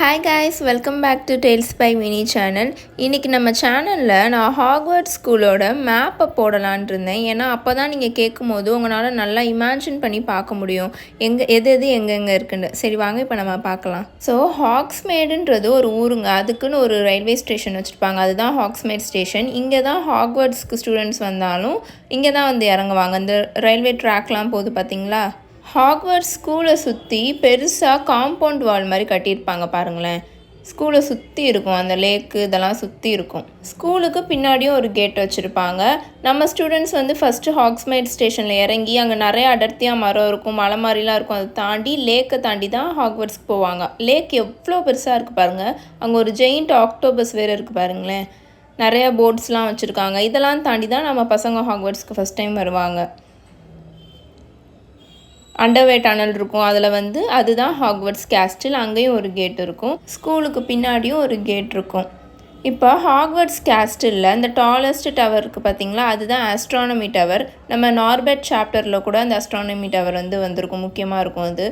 Hi guys, welcome back to Tales by Mini channel. இன்னைக்கு நம்ம சேனலில் நான் ஹாக்வர்ட்ஸ் ஸ்கூலோட மேப்பை போடலான் இருந்தேன். ஏன்னா அப்போ தான் நீங்கள் கேட்கும்போது உங்களால் நல்லா இமேஜின் பண்ணி பார்க்க முடியும் எது எங்கெங்கே இருக்குன்னு. சரி வாங்க இப்போ நம்ம பார்க்கலாம். ஸோ ஹாக்ஸ்மேடுன்றது ஒரு ஊருங்க, அதுக்குன்னு ஒரு ரயில்வே ஸ்டேஷன் வச்சுருப்பாங்க. அதுதான் ஹாக்ஸ்மேட் ஸ்டேஷன். இங்கே தான் ஹாக்வர்ட்ஸ்க்கு ஸ்டூடெண்ட்ஸ் வந்தாலும் இங்கே தான் வந்து இறங்குவாங்க. அந்த ரயில்வே ட்ராக்லாம் போகுது பார்த்தீங்களா. ஹாக்வர்ட்ஸ் ஸ்கூலை சுற்றி பெருசாக காம்பவுண்ட் வால் மாதிரி கட்டியிருப்பாங்க பாருங்களேன். ஸ்கூலை சுற்றி இருக்கும், அந்த லேக்கு இதெல்லாம் சுற்றி இருக்கும். ஸ்கூலுக்கு பின்னாடியும் ஒரு கேட் வச்சுருப்பாங்க. நம்ம ஸ்டூடெண்ட்ஸ் வந்து ஃபஸ்ட்டு ஹாக்ஸ்மேட் ஸ்டேஷனில் இறங்கி அங்கே நிறைய அடர்த்தியாக மரம் இருக்கும், மலை மாதிரிலாம் இருக்கும். அதை தாண்டி லேக்கை தாண்டி தான் ஹாக்வர்ட்ஸ்க்கு போவாங்க. லேக் எவ்வளோ பெருசாக இருக்குது பாருங்கள். அங்கே ஒரு ஜெயிண்ட் ஆக்டோபஸ் வேறு இருக்குது பாருங்களேன். நிறையா போட்ஸ்லாம் வச்சுருக்காங்க. இதெல்லாம் தாண்டி தான் நம்ம பசங்க ஹாக்வர்ட்ஸ்க்கு ஃபஸ்ட் டைம் வருவாங்க. அண்டர்வே டனல் இருக்கும், அதில் வந்து அதுதான் ஹாக்வர்ட்ஸ் கேஸ்டில். அங்கேயும் ஒரு கேட் இருக்கும், ஸ்கூலுக்கு பின்னாடியும் ஒரு கேட் இருக்கும். இப்போ ஹாக்வர்ட்ஸ் கேஸ்டிலில் இந்த டாலஸ்ட் டவர் இருக்குது பார்த்தீங்களா, அதுதான் ஆஸ்ட்ரானமி டவர். நம்ம நார்பெட் சாப்டரில் கூட அந்த ஆஸ்ட்ரானமி டவர் வந்திருக்கும், முக்கியமாக இருக்கும் அது.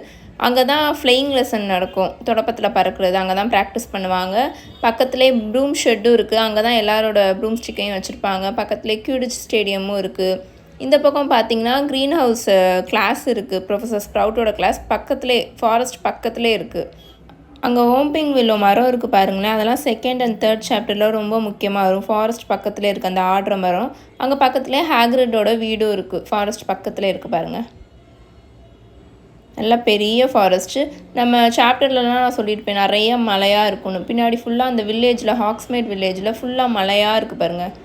அங்கே தான் ஃப்ளையிங் லெசன் நடக்கும், தொடப்பத்தில் பறக்கிறது. அங்கே தான் ப்ராக்டிஸ் பண்ணுவாங்க. பக்கத்துலேயே ப்ரூம் ஷெட்டும் இருக்குது, அங்கே தான் எல்லாரோட ப்ரூம் ஸ்டிக்கையும் வச்சுருப்பாங்க. பக்கத்துலேயே கியூடிச் ஸ்டேடியமும் இருக்குது. இந்த பக்கம் பார்த்தீங்கன்னா க்ரீன் ஹவுஸ் கிளாஸ் இருக்குது, ப்ரொஃபஸர் ஸ்ப்ரவுட்டோட கிளாஸ் பக்கத்துலேயே, ஃபாரஸ்ட் பக்கத்துலேயே இருக்குது. அங்கே ஓம்பிங் வில்லோ மரம் இருக்குது பாருங்களேன், அதெல்லாம் செகண்ட் அண்ட் தேர்ட் சாப்டரில் ரொம்ப முக்கியமாக வரும். ஃபாரஸ்ட் பக்கத்துலேயே இருக்குது அந்த ஆடுற மரம். அங்கே பக்கத்துலேயே ஹேக்ரிடோட வீடும் இருக்குது, ஃபாரஸ்ட் பக்கத்துலேயே இருக்குது பாருங்கள். நல்லா பெரிய ஃபாரஸ்ட்டு. நம்ம சாப்டர்லலாம் நான் சொல்லியிருப்பேன் நிறைய மலையாக இருக்கணும். பின்னாடி ஃபுல்லாக அந்த வில்லேஜில், ஹாக்ஸ்மேட் வில்லேஜில் ஃபுல்லாக மலையாக இருக்குது பாருங்கள்.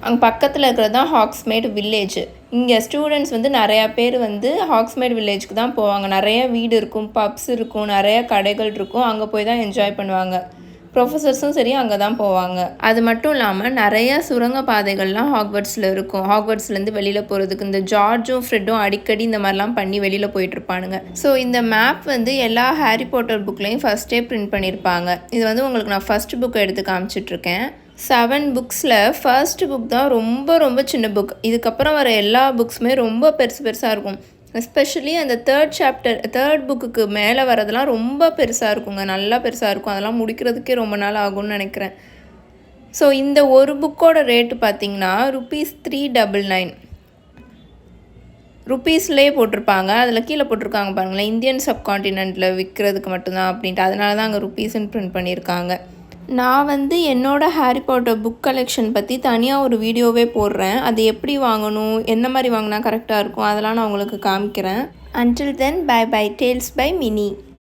அங்கே பக்கத்தில் இருக்கிறது தான் ஹாக்ஸ்மேட் வில்லேஜ். இங்கே ஸ்டூடெண்ட்ஸ் நிறையா பேர் ஹாக்ஸ்மேட் வில்லேஜுக்கு தான் போவாங்க. நிறைய வீடு இருக்கும், பப்ஸ் இருக்கும், நிறைய கடைகள் இருக்கும். அங்கே போய் தான் என்ஜாய் பண்ணுவாங்க. ப்ரொஃபஸர்ஸும் சரி அங்கே தான் போவாங்க. அது மட்டும் இல்லாமல் நிறைய சுரங்க பாதைகள்லாம் ஹாக்வர்ட்ஸில் இருக்கும். ஹாக்வர்ட்ஸ்லேருந்து வெளியில் போகிறதுக்கு இந்த ஜார்ஜும் ஃப்ரெட்டும் அடிக்கடி இந்த மாதிரிலாம் பண்ணி வெளியில் போயிட்டுருப்பானுங்க. ஸோ இந்த மேப் எல்லா ஹாரி பாட்டர் புக்லேயும் ஃபஸ்ட்டே பிரிண்ட் பண்ணியிருப்பாங்க. இது உங்களுக்கு நான் ஃபஸ்ட் புக்கை எடுத்து காமிச்சிட்ருக்கேன். 7 புக்ஸில் ஃபர்ஸ்ட் புக் தான் ரொம்ப ரொம்ப சின்ன புக். இதுக்கப்புறம் வர எல்லா புக்ஸுமே ரொம்ப பெருசாக இருக்கும். எஸ்பெஷலி அந்த தேர்ட் புக்குக்கு மேலே வரதெல்லாம் ரொம்ப பெருசாக இருக்குங்க, நல்லா பெருசாக இருக்கும். அதெல்லாம் முடிக்கிறதுக்கே ரொம்ப நாள் ஆகும்னு நினைக்கிறேன். ஸோ இந்த ஒரு புக்கோட ரேட்டு பார்த்திங்கன்னா ₹399. ருப்பீஸ்லேயே போட்டிருப்பாங்க, அதில் கீழே போட்டிருக்காங்க பாருங்களேன், இந்தியன் சப்கான்டினென்ட்டில் விற்கிறதுக்கு மட்டும்தான் அப்படின்ட்டு. அதனால தான் அங்கே ருப்பீஸ்ன்னு பிரிண்ட் பண்ணியிருக்காங்க. நான் என்னோடய ஹாரி பாட்டர் புக் கலெக்ஷன் பற்றி தனியாக ஒரு வீடியோவே போடுறேன். அது எப்படி வாங்கணும், என்ன மாதிரி வாங்கினா கரெக்டாக இருக்கும், அதெல்லாம் நான் உங்களுக்கு காமிக்கிறேன். Until then, bye bye. Tales by Mini.